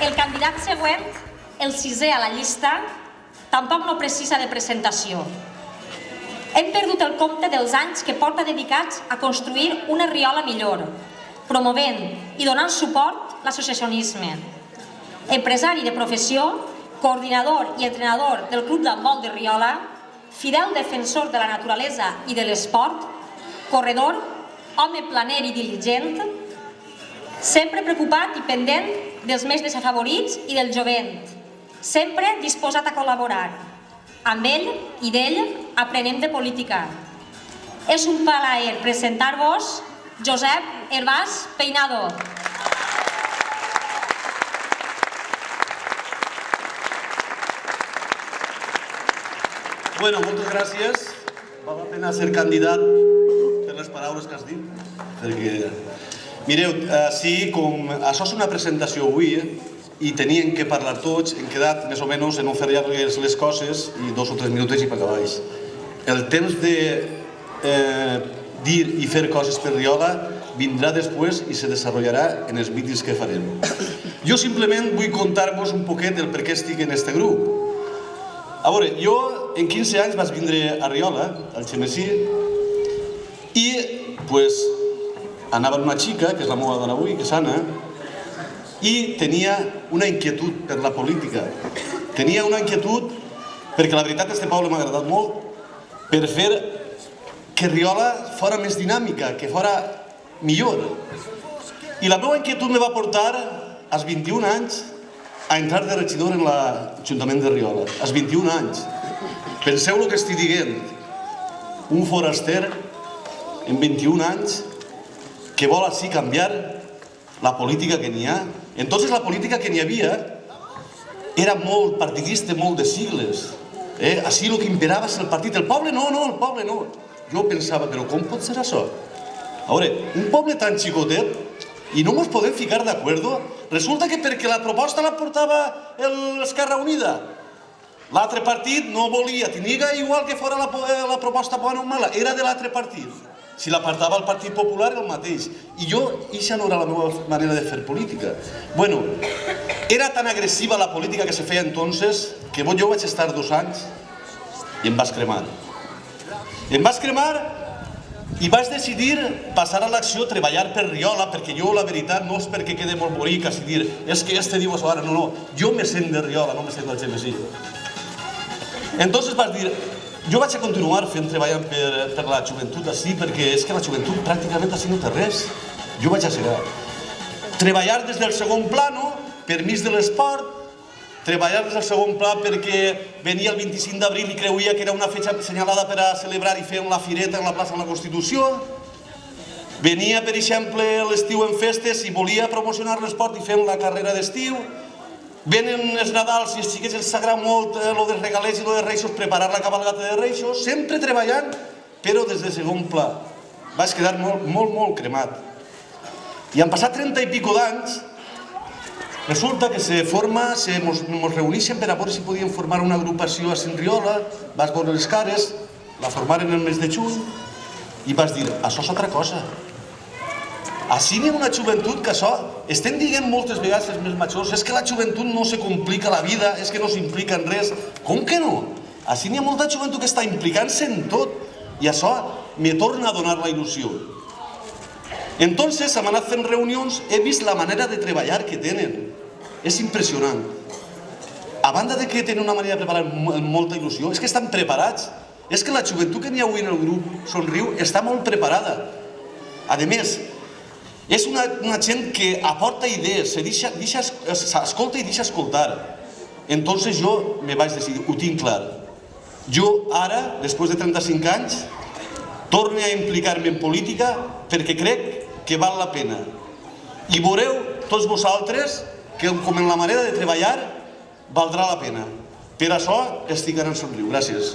El candidat següent, el sisè a la llista, tampoc no precisa de presentació. Hem perdut el compte dels anys que porta dedicats a construir una Riola millor, promovent i donant suport a l'associacionisme. Empresari de professió, coordinador i entrenador del Club d'Handbol de Riola, fidel defensor de la naturalesa i de l'esport, corredor, home planer i diligent, sempre preocupat i pendent dels més desafavorits i del jovent, sempre disposat a col·laborar. Amb ell i d'ell aprenem de política. És un plaer presentar-vos Josep Hervás Peinado. Bueno, moltes gràcies. Val la pena ser candidat per les paraules que has dit. Perquè, mireu, sí, com això és una presentació avui i tenien que parlar tots, hem quedat més o menys en no fer llargues les coses i 2 o 3 minuts i per acabar. El temps de dir i fer coses per Riola vindrà després i se desenvoluparà en els vídeos que farem. Jo simplement vull contar-vos un poquet el per què estic en este grup. A veure, jo en 15 anys vaig vindre a Riola, al Xemesí, i anava amb una xica, que és la meva dona avui, que és Anna, i tenia una inquietud per la política. Tenia una inquietud perquè la veritat este poble m'ha agradat molt per fer que Riola fora més dinàmica, que fora millor. I la meva inquietud me va portar als 21 anys a entrar de regidor en l'Ajuntament de Riola. Als 21 anys. Penseu el que estic dient. Un foraster en 21 anys que vol així canviar la política que n'hi ha. Entonces la política que n'hi havia era molt partidista, molt de sigles. Així el que imperava és el partit. El poble no, el poble no. Jo pensava, però com pot ser això? A veure, un poble tan xicotet i no ens podem ficar d'acord. Resulta que perquè la proposta la portava l'Esquerra Unida, l'altre partit no volia, tenia igual que fora la proposta bona o mala, era de l'altre partit. Si la portava el Partit Popular, el mateix. I jo, això no era la meva manera de fer política. Bueno, era tan agressiva la política que se feia entonces que jo vaig estar 2 anys i em vas cremar. Em vas cremar i vaig decidir passar a l'acció, treballar per Riola, perquè jo, la veritat, no és perquè quede molt bonic així dir, és que este diu això ara, no, jo me sent de Riola, no me sent del Xemesí. Entonces vas dir, jo vaig a continuar treballant per la joventut així, perquè és que la joventut pràcticament així no té res. Jo vaig a seguir. Treballar des del segon plano, per mig de l'esport, treballar des del segon pla perquè venia el 25 d'abril i creuia que era una fetge assenyalada per a celebrar i fer la fireta en la plaça de la Constitució. Venia, per exemple, l'estiu en festes i volia promocionar l'esport i fer la carrera d'estiu. Venen els Nadals i els xiquets els agrada molt el de regalets i el de reixos, preparar la cabalgata de reixos, sempre treballant, però des del segon pla. Vaig quedar molt cremat. I han passat 30 i pico d'anys. Resulta que ens reuneixen per a veure si podien formar una agrupació a Sant Riola, vas veure les cares, la formaren el mes de juny i vas dir, això és altra cosa. Així n'hi ha una joventut que això, estem dient moltes vegades els més majors, és que la joventut no se complica la vida, és que no s'implica en res. Com que no? Així n'hi ha molta joventut que està implicant-se en tot i això me torna a donar la il·lusió. Entonces, hem anat fent reunions, he vist la manera de treballar que tenen. És impressionant. A banda de que tenen una manera de preparar amb molta il·lusió, és que estan preparats. És que la joventut que n'hi ha avui en el grup Somriu està molt preparada. A més, és una gent que aporta idees, s'escolta i deixa escoltar. Entonces jo me vaig decidir, ho tinc clar. Jo ara, després de 35 anys, torno a implicar-me en política perquè crec que val la pena. I veureu tots vosaltres que com en la manera de treballar valdrà la pena. Per això estic ara en Somriu. Gràcies.